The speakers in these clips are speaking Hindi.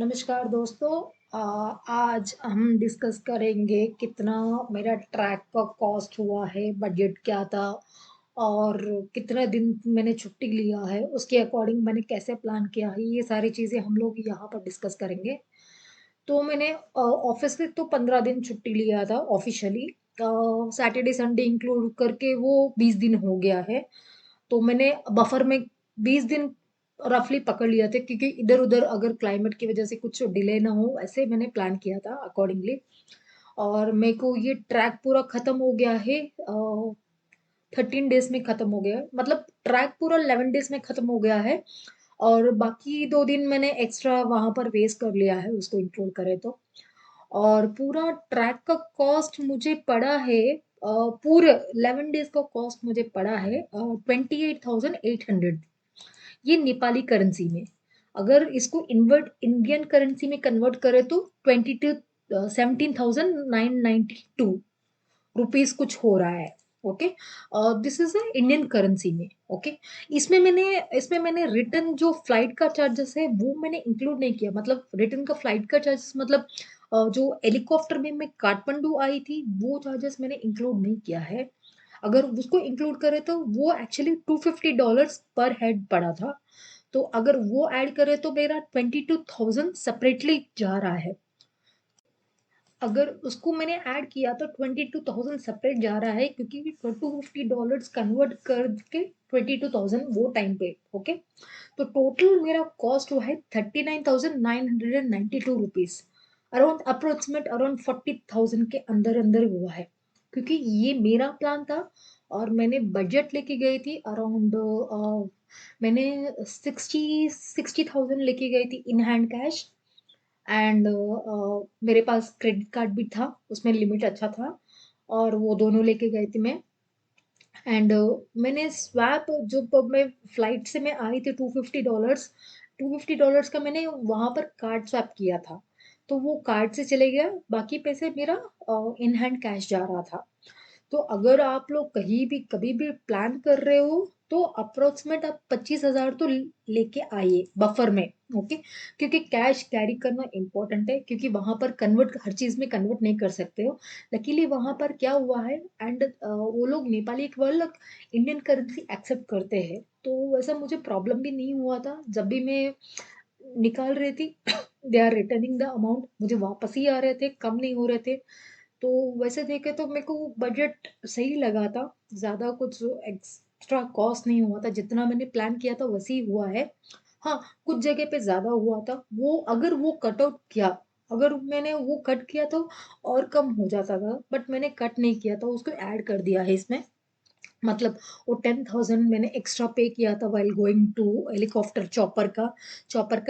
नमस्कार दोस्तों। आज हम डिस्कस करेंगे कितना मेरा ट्रैक का कॉस्ट हुआ है, बजट क्या था और कितना दिन मैंने छुट्टी लिया है, उसके अकॉर्डिंग मैंने कैसे प्लान किया है, ये सारी चीज़ें हम लोग यहाँ पर डिस्कस करेंगे। तो मैंने ऑफ़िस से तो 15 दिन छुट्टी लिया था ऑफ़िशियली। सैटरडे संडे इंक्लूड करके वो 20 दिन हो गया है। तो मैंने बफर में 20 दिन रफली पकड़ लिया था क्योंकि इधर-उधर अगर क्लाइमेट की वजह से कुछ डिले ना हो, ऐसे मैंने प्लान किया था अकॉर्डिंगली। और मेरे को ये ट्रैक पूरा खत्म हो गया है 13 डेज़ में खत्म हो गया है। मतलब ट्रैक पूरा 11 डेज़ में खत्म हो गया है और बाकी 2 दिन मैंने एक्स्ट्रा वहाँ पर वेस्ट कर लिया है उसको इंक्लूड करें तो। और पूरा ट्रैक का कॉस्ट मुझे पड़ा है पूरे 11 डेज़ का कॉस्ट मुझे पड़ा है 28,800। ये नेपाली करेंसी में। अगर इसको इन्वर्ट इंडियन करेंसी में कन्वर्ट करें तो 17,992 रुपीज़ कुछ हो रहा है। Okay. This is a Indian currency में। ओके। इसमें मैंने रिटर्न जो फ्लाइट का चार्जेस है वो मैंने इंक्लूड नहीं किया। मतलब रिटर्न का फ्लाइट का चार्जेस मतलब जो हेलीकॉप्टर में मैं काठमांडू आई थी वो चार्जेस मैंने इंक्लूड नहीं किया है। अगर उसको इंक्लूड करें तो वो एक्चुअली $250 पर हेड पड़ा था। तो अगर वो ऐड करें तो मेरा 22,000 सेपरेटली जा रहा है। अगर उसको मैंने ऐड किया तो 22,000 सेपरेट जा रहा है क्योंकि $250 कन्वर्ट करके 22,000 वो टाइम पे। ओके। तो टोटल मेरा कॉस्ट हुआ है 39,992 रुपीज। अराउंड अप्रोक्सीमेट अराउंड 40,000 के अंदर अंदर हुआ है क्योंकि ये मेरा प्लान था। और मैंने बजट लेके गई थी अराउंड मैंने 60,000 लेके गई थी इन हैंड कैश। एंड मेरे पास क्रेडिट कार्ड भी था, उसमें लिमिट अच्छा था और वो दोनों लेके गई थी मैं। एंड मैंने स्वैप जब मैं फ्लाइट से मैं आई थी $250 का मैंने वहाँ पर कार्ड स्वैप किया था। तो वो कार्ड से चले गया, बाकी पैसे मेरा इन हैंड कैश जा रहा था। तो अगर आप लोग कहीं भी कभी भी प्लान कर रहे हो तो अप्रोक्सीमेट आप 25,000 तो लेके आइए बफर में। ओके। क्योंकि कैश कैरी करना इंपॉर्टेंट है क्योंकि वहां पर कन्वर्ट हर चीज में कन्वर्ट नहीं कर सकते हो। लकीली वहां पर क्या हुआ है एंड वो लोग नेपाली एक वर्ल्ड इंडियन करेंसी एक्सेप्ट करते हैं। तो वैसा मुझे प्रॉब्लम भी नहीं हुआ था जब भी मैं निकाल रही थी। They are returning the amount, मुझे वापस ही आ रहे थे, कम नहीं हो रहे थे। तो वैसे देखे तो मेरे को बजट सही लगा था। ज़्यादा कुछ एक्स्ट्रा कॉस्ट नहीं हुआ था, जितना मैंने प्लान किया था वैसे ही हुआ है। हाँ, कुछ जगह पे ज़्यादा हुआ था, वो अगर वो कट आउट किया, अगर मैंने वो कट किया तो और कम हो जाता था, बट मैंने कट नहीं किया था, उसको ऐड कर दिया है इसमें। मतलब वो 10,000 मैंने एक्स्ट्रा पे किया था while going to helicopter chopper का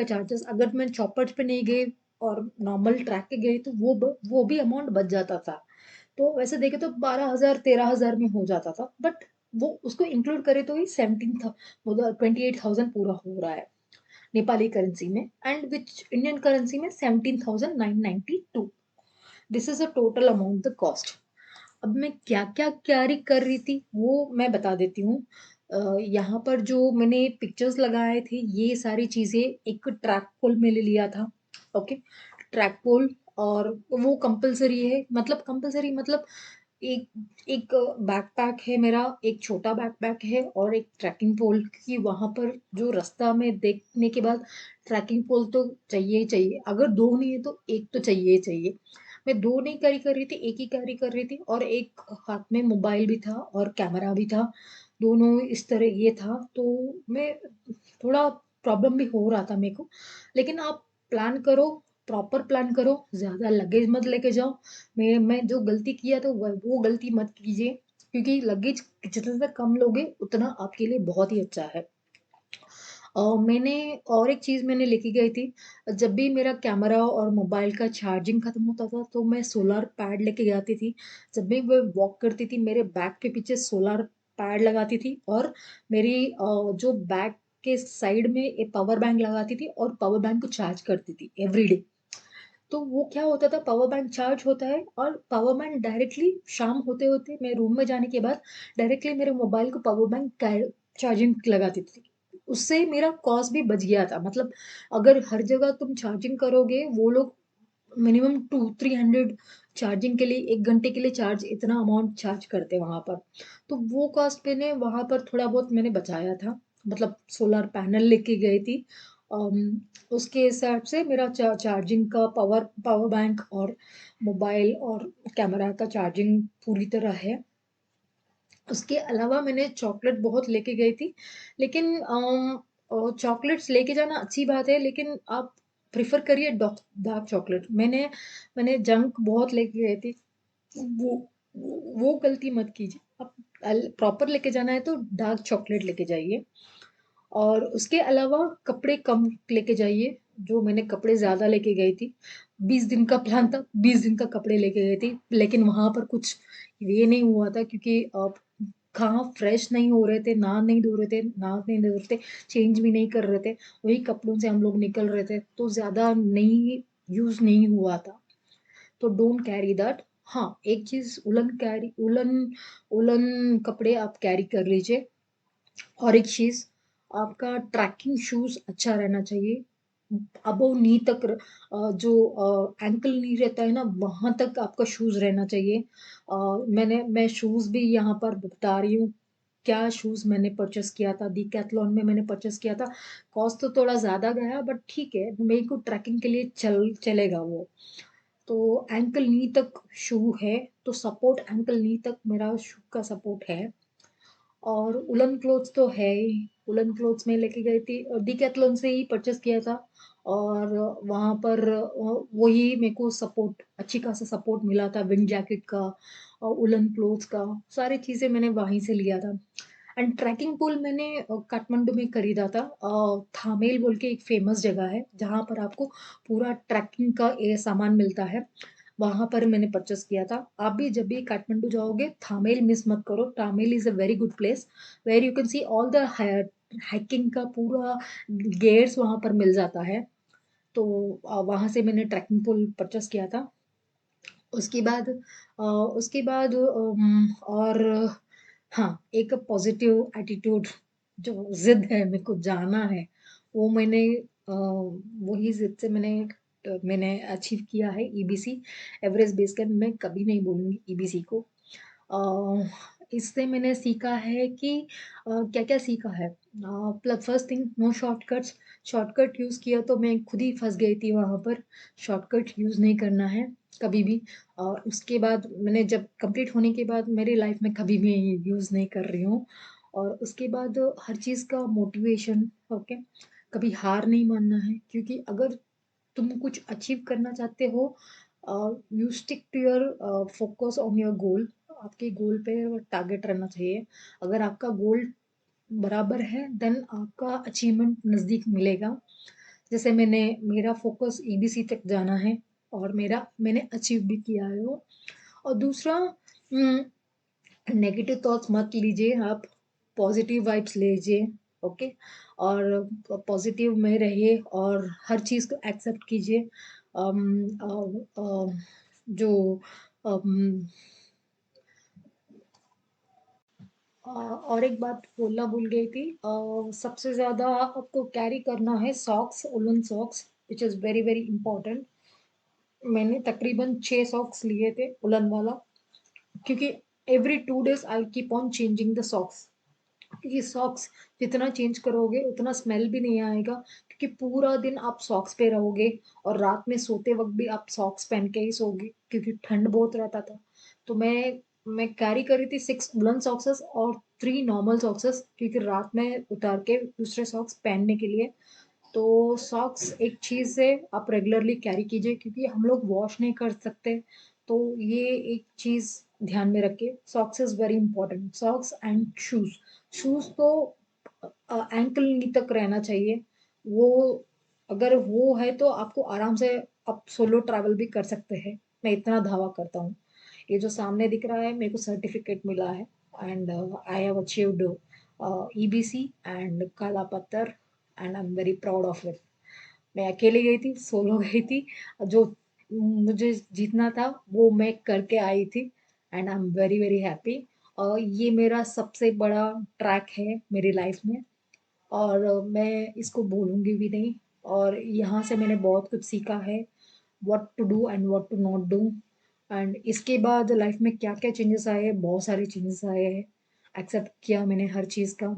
चार्जेस। अगर मैं चॉपर पे नहीं गई और नॉर्मल ट्रैक पे गई तो वो भी अमाउंट बच जाता था। तो वैसे देखे तो 12,000 13,000 में हो जाता था, बट वो उसको इंक्लूड करे तो ही 17 था, मतलब 28,000 पूरा हो रहा है नेपाली करेंसी में। एंड विच इंडियन करेंसी में 17,992। This is a total amount the cost. अब मैं क्या-क्या कैरी कर रही थी, वो मैं बता देती हूँ। यहाँ पर जो मैंने पिक्चर्स लगाए थे, ये सारी चीज़ें एक ट्रैक पोल में ले लिया था। ओके। ट्रैक पोल और वो कंपल्सरी है, मतलब कंपल्सरी मतलब एक एक बैकपैक है मेरा, एक छोटा बैकपैक है और एक ट्रैकिंग पोल, क्योंकि वहाँ पर जो रास्ता में देखने के बाद ट्रैकिंग पोल तो चाहिए ही चाहिए। अगर 2 नहीं है तो 1 तो चाहिए ही चाहिए। मैं 2 नहीं कैरी कर रही थी, 1 ही कैरी कर रही थी और एक हाथ में मोबाइल भी था और कैमरा भी था। दोनों इस तरह ये था, तो मैं थोड़ा प्रॉब्लम भी हो रहा था मेरे को। लेकिन आप प्लान करो, प्रॉपर प्लान करो, ज़्यादा लगेज मत लेके जाओ। मैं जो गलती किया तो वो गलती मत कीजिए क्योंकि लगेज जितना कम लोगे उतना आपके लिए बहुत ही अच्छा है। मैंने और एक चीज़ मैंने लेके गई थी, जब भी मेरा कैमरा और मोबाइल का चार्जिंग खत्म होता था, तो मैं सोलर पैड लेके जाती थी। जब भी मैं वॉक करती थी, मेरे बैग के पीछे सोलर पैड लगाती थी और मेरी जो बैग के साइड में एक पावर बैंक लगाती थी और पावर बैंक को चार्ज करती थी एवरीडे। तो वो क्या होता था, पावर बैंक चार्ज होता है और पावर बैंक डायरेक्टली शाम होते-होते मैं रूम में जाने के बाद डायरेक्टली मेरे मोबाइल को पावर बैंक कै चार्जिंग लगाती थी। उससे मेरा कॉस्ट भी बच गया था। मतलब अगर हर जगह तुम चार्जिंग करोगे, वो लोग मिनिमम 200-300 चार्जिंग के लिए 1 घंटे के लिए चार्ज इतना अमाउंट चार्ज करते हैं वहाँ पर। तो वो कॉस्ट मैंने वहाँ पर थोड़ा बहुत मैंने बचाया था। मतलब सोलर पैनल लेके गई थी। उसके हिसाब से मेरा चार्जिंग का पावर बैंक और मोबाइल और कैमरा का चार्जिंग पूरी तरह है। उसके अलावा मैंने चॉकलेट बहुत लेके गई थी, लेकिन चॉकलेट्स लेके जाना अच्छी बात है, लेकिन आप प्रेफ़र करिए डार्क चॉकलेट। मैंने जंक बहुत लेके गई थी, वो वो गलती मत कीजिए। आप प्रॉपर लेके जाना है तो डार्क चॉकलेट लेके जाइए। और उसके अलावा कपड़े कम लेके जाइए, जो मैंने कपड़े ज़्यादा लेके गई थी। 20 दिन का प्लान था, 20 दिन का कपड़े लेके गई थी, लेकिन वहाँ पर कुछ ये नहीं हुआ था क्योंकि कहाँ फ्रेश नहीं हो रहे थे, नाक नहीं धो रहे थे, चेंज भी नहीं कर रहे थे, वही कपड़ों से हम लोग निकल रहे थे, तो ज़्यादा नहीं यूज़ नहीं हुआ था। तो डोंट कैरी दैट। हाँ, एक चीज़ वूलन कपड़े आप कैरी कर लीजिए। और एक चीज़, आपका ट्रैकिंग शूज़ अच्छा रहना चाहिए। अबोव नी तक जो एंकल नी रहता है ना, वहाँ तक आपका शूज़ रहना चाहिए। मैं शूज़ भी यहाँ पर बता रही हूँ, क्या शूज़ मैंने परचेज़ किया था, डिकैथलॉन में मैंने परचेज़ किया था। कॉस्ट तो थोड़ा ज़्यादा गया बट ठीक है, मेरे को ट्रैकिंग के लिए चलेगा वो। तो एंकल नी तक शू है, तो सपोर्ट एंकल नी तक मेरा शू का सपोर्ट है। और वूलन क्लोथ्स तो है ही, वूलन क्लोथ्स मैं लेके गई थी डिकैथलॉन से ही परचेज़ किया था। और वहाँ पर वही मेरे को सपोर्ट अच्छी खासा सपोर्ट मिला था विंड जैकेट का और वूलन क्लोथ्स का, सारी चीज़ें मैंने वहीं से लिया था। एंड ट्रैकिंग पोल मैंने काठमांडू में खरीदा था। थामेल बोल के एक फ़ेमस जगह है, जहाँ पर आपको पूरा ट्रैकिंग का ये सामान मिलता है। वहाँ पर मैंने परचेज़ किया था। आप भी जब भी काठमांडू जाओगे, थामेल मिस मत करो। Thamel is a very good place where you can see all the hiking का पूरा गियर्स वहाँ पर मिल जाता है। तो वहाँ से मैंने ट्रैकिंग पोल परचेज़ किया था। उसके बाद और हाँ, एक पॉज़िटिव एटीट्यूड जो ज़िद है, मेरे को जाना है, वो वही ज़िद से मैंने अचीव किया है ईबीसी, एवरेस्ट बेस कैंप। मैं कभी नहीं बोलूँगी ईबीसी को। अ, इससे मैंने सीखा है कि क्या-क्या सीखा है? First thing, no shortcuts. Shortcut use किया तो मैं खुद ही फँस गई थी वहाँ पर। शॉर्टकट यूज़ नहीं करना है कभी भी। उसके बाद मैंने जब कंप्लीट होने के बाद मेरी लाइफ़ में कभी भी यूज़ नहीं कर रही हूँ। और उसके बाद हर चीज़ का मोटिवेशन, ओके? कभी हार नहीं मानना है, क्योंकि अगर तुम कुछ अचीव करना चाहते हो, you stick to your focus on your goal. आपके गोल पे टारगेट रहना चाहिए। अगर आपका गोल बराबर है, देन आपका अचीवमेंट नज़दीक मिलेगा। जैसे मेरा फोकस ईबीसी तक जाना है और मैंने अचीव भी किया है वो। और दूसरा, नेगेटिव थॉट्स मत लीजिए आप, पॉजिटिव वाइब्स लीजिए, ओके? और पॉजिटिव में रहिए और हर चीज़ को एक्सेप्ट कीजिए। अम, अ, जो अम, और एक बात बोलना भूल गई थी। सबसे ज़्यादा आपको कैरी करना है socks, woollen socks, which is very, very important. मैंने तकरीबन 6 सॉक्स लिए थे वूलन वाला, क्योंकि every 2 days I keep on changing the socks. क्योंकि सॉक्स जितना चेंज करोगे उतना स्मेल भी नहीं आएगा, क्योंकि पूरा दिन आप सॉक्स पे रहोगे और रात में सोते वक़्त भी आप सॉक्स पहन के ही सोओगे, क्योंकि ठंड बहुत रहता था। तो मैं कैरी कर रही थी 6 वूलन सॉक्सेस और 3 नॉर्मल सॉक्सेस, क्योंकि रात में उतार के दूसरे सॉक्स पहनने के लिए। तो सॉक्स एक चीज़ है, आप रेगुलरली कैरी कीजिए, क्योंकि हम लोग वॉश नहीं कर सकते। तो ये एक चीज़ ध्यान में रखिए, socks is very important, socks and shoes. Shoes तो एंकल नी तक रहना चाहिए। वो अगर वो है तो आपको आराम से आप सोलो ट्रैवल भी कर सकते हैं। मैं इतना दावा करता हूँ। ये जो सामने दिख रहा है, मेरे को सर्टिफ़िकेट मिला है and I have achieved EBC and काला पत्थर and I am very proud of it. मैं अकेले गई थी, सोलो गई थी। जो मुझे जीतना था, वो मैं करके आई थी and I am very, very happy. ये मेरा सबसे बड़ा ट्रैक है मेरी लाइफ़ में। और मैं इसको भूलूँगी भी नहीं और यहाँ से मैंने बहुत कुछ सीखा है, what to do and what to not do and इसके बाद लाइफ में क्या-क्या चेंजेस आए हैं, बहुत सारे चेंजेस आए हैं। एक्सेप्ट किया मैंने हर चीज़ का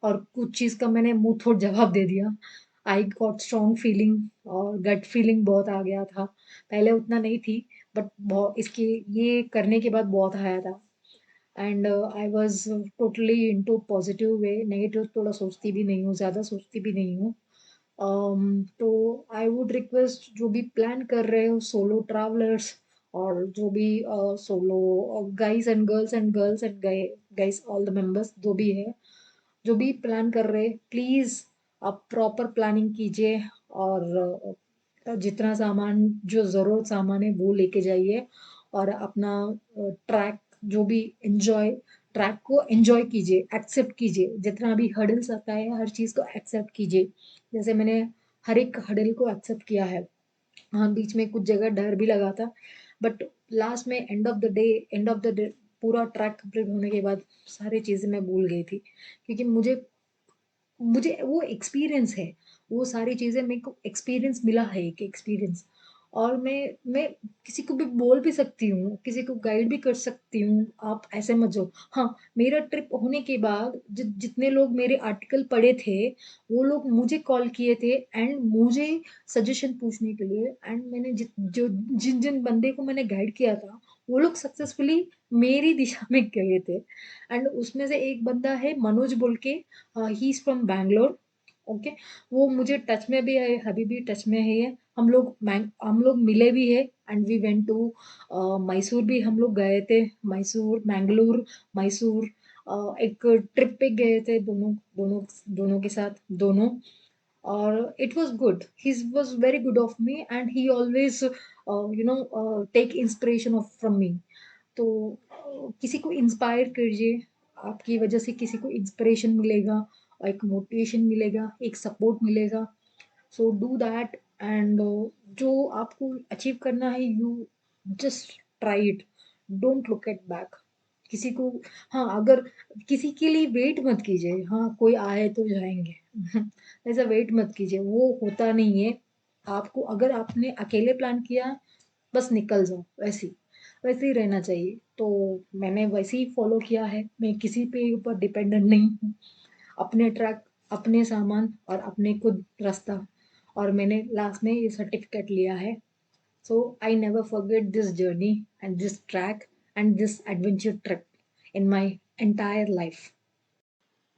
और कुछ चीज़ का मैंने मुँह तोड़ जवाब दे दिया। आई गॉट स्ट्रॉन्ग फीलिंग और गट फीलिंग बहुत आ गया था। पहले उतना नहीं थी बट बहु इसके ये करने के बाद बहुत आया था। And I was totally into positive way, negative थोड़ा सोचती भी नहीं हूँ, ज़्यादा सोचती भी नहीं हूँ। तो आई वुड रिक्वेस्ट जो भी प्लान कर रहे हो सोलो ट्रैवलर्स और जो भी solo guys and guys all the members जो भी है, जो भी प्लान कर रहे प्लीज़ आप प्रॉपर प्लानिंग कीजिए और जितना सामान जो ज़रूरत सामान है वो लेके जाइए और अपना ट्रैक जो भी एन्जॉय ट्रैक को एन्जॉय कीजिए, एक्सेप्ट कीजिए, जितना भी हर्डल्स आता है हर चीज़ को एक्सेप्ट कीजिए। जैसे मैंने हर एक हर्डल को एक्सेप्ट किया है। हाँ, बीच में कुछ जगह डर भी लगा था, बट लास्ट में एंड ऑफ द डे पूरा ट्रैक कंप्लीट होने के बाद सारी चीज़ें मैं भूल गई थी। क्योंकि मुझे मुझे वो एक्सपीरियंस है, वो सारी चीज़ें मेरे को एक्सपीरियंस मिला है एक एक्सपीरियंस और मैं किसी को भी बोल भी सकती हूँ, किसी को गाइड भी कर सकती हूँ, आप ऐसे मत जाओ। हाँ, मेरा ट्रिप होने के बाद जितने लोग मेरे आर्टिकल पढ़े थे, वो लोग मुझे कॉल किए थे एंड मुझे सजेशन पूछने के लिए एंड मैंने जिन-जिन बंदे को मैंने गाइड किया था, वो लोग सक्सेसफुली मेरी दिशा में गए थे एंड उसमें से एक बंदा है मनोज बोल के he is from Bangalore okay वो मुझे टच में भी है अभी भी टच में है ये हम लोग मिले भी है and we went to Mysore भी हम लोग गए थे मैसूर मैंगलोर मैसूर एक ट्रिप पे गए थे दोनों दोनों के साथ दोनों और it was good. He was very good of me and he always take inspiration of from me. तो किसी को इंस्पायर कीजिए, आपकी वजह से किसी को इंस्पिरेशन मिलेगा और एक मोटिवेशन मिलेगा, एक सपोर्ट मिलेगा। सो डू दैट एंड जो आपको अचीव करना है you just try it, don't look at back. किसी को हाँ, अगर किसी के लिए वेट मत कीजिए, हाँ, कोई आए तो जाएँगे। ऐसा वेट मत कीजिए, वो होता नहीं है। आपको अगर आपने अकेले प्लान किया, बस निकल जाओ, वैसे ही रहना चाहिए। तो मैंने वैसे ही फ़ॉलो किया है, मैं किसी पे ऊपर डिपेंडेंट नहीं हूँ। अपने ट्रैक, अपने सामान और अपने खुद रास्ता और मैंने लास्ट में ये सर्टिफ़िकेट लिया है। So I never forget this journey and this track and this adventure trip in my entire life.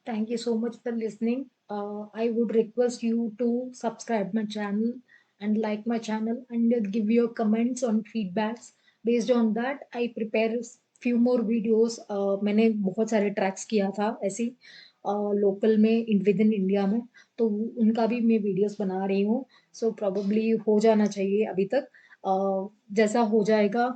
Thank you so much for listening. I would request you to subscribe my channel and like my channel and give your comments on feedbacks. Based on that, I prepare few more videos. मैंने बहुत सारे ट्रैक्स किया था ऐसे लोकल में विद इन इंडिया में तो उनका भी मैं वीडियोस बना रही हूँ सो प्रोबेबली हो जाना चाहिए अभी तक जैसा हो जाएगा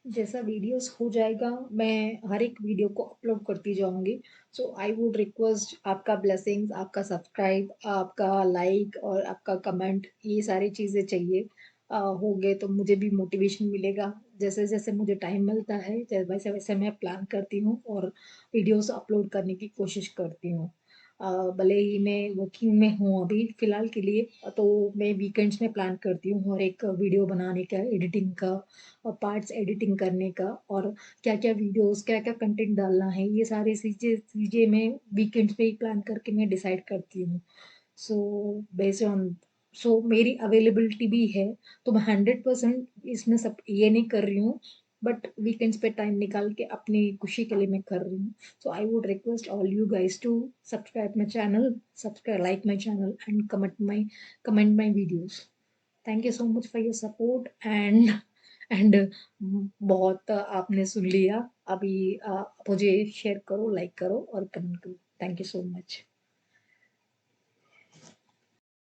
जैसा वीडियोस हो जाएगा मैं हर एक वीडियो को अपलोड करती जाऊँगी। सो आई वुड रिक्वेस्ट आपका ब्लेसिंग्स, आपका सब्सक्राइब, आपका लाइक और आपका कमेंट ये सारी चीज़ें चाहिए। होंगे तो मुझे भी मोटिवेशन मिलेगा। जैसे-जैसे मुझे टाइम मिलता है वैसे-वैसे मैं प्लान करती हूँ और वीडियोस अपलोड करने की कोशिश करती हूँ। भले ही मैं वर्किंग में हूँ अभी फ़िलहाल के लिए तो मैं वीकेंड्स में प्लान करती हूँ हर एक वीडियो बनाने का, एडिटिंग का पार्ट्स एडिटिंग करने का और क्या-क्या वीडियोज़, क्या-क्या कंटेंट डालना है, ये सारी चीज़ें चीज़ें मैं वीकेंड्स पे ही प्लान करके मैं डिसाइड करती हूँ। सो बेस्ड ऑन सो मेरी अवेलेबिलिटी भी है, तो मैं 100% इसमें सब ये नहीं कर रही हूँ, बट वीकेंड्स पे टाइम निकाल के अपनी खुशी के लिए मैं कर रही हूँ। So I would request all you guys to subscribe my channel, subscribe like my channel and comment my videos. Thank you so much for your support and बहुत आपने सुन लिया। अभी मुझे शेयर करो, लाइक करो और कमेंट करो। Thank you so much.